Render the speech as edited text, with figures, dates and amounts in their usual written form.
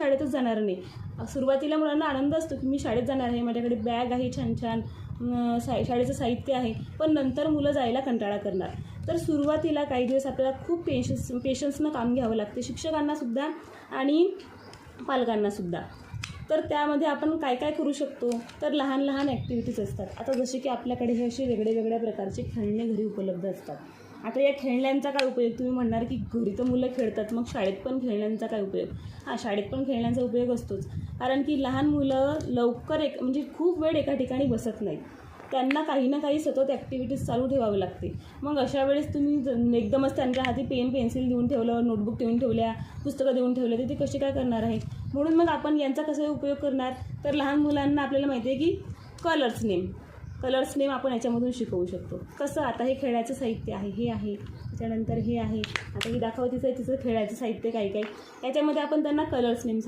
शाळेतच जाणार नाही. सुरुवातीला मुलांना आनंद असतो की मी शाळेत जाणार आहे, माझ्याकडे बॅग आहे, छान छान शाळेचं साहित्य आहे, पण नंतर मुलं जायला कंटाळा करणार. तर सुरुवातीला काही दिवस आपल्याला खूप पेशन्सनं काम घ्यावं लागते, शिक्षकांनासुद्धा आणि पालकांनासुद्धा. तर त्यामध्ये आपण काय काय करू शकतो, तर लहान लहान ॲक्टिव्हिटीज असतात. आता जसे की आपल्याकडे हे असे वेगळ्या प्रकारचे खेळणे घरी उपलब्ध असतात. आता या खेळण्यांचा काय उपयोग, तुम्ही म्हणणार की घरी तर मुलं खेळतात, मग शाळेत पण खेळण्यांचा काय उपयोग. शाळेत पण खेळण्यांचा उपयोग असतोच, कारण की लहान मुलं लवकर म्हणजे खूप वेळ एका ठिकाणी बसत नाहीत. त्यांना काही ना काही सतत ॲक्टिव्हिटीज चालू ठेवावी लागते. मग अशा वेळेस तुम्ही एकदमच त्यांच्या हाती पेन पेन्सिल देऊन ठेवलं, नोटबुक देऊन ठेवल्या, पुस्तकं देऊन ठेवलं, तर ते कसे काय करणार आहे. म्हणून मग आपण यांचा कसा उपयोग करणार, तर लहान मुलांना आपल्याला माहिती आहे की कलर्स नेम आपण याच्यामधून शिकवू शकतो. कसं, आता हे खेळायचं साहित्य आहे, हे आहे, त्याच्यानंतर हे आहे, आता ही दाखवतीचं आहे तिचं खेळायचं साहित्य काय काय, याच्यामध्ये आपण त्यांना कलर्स नेम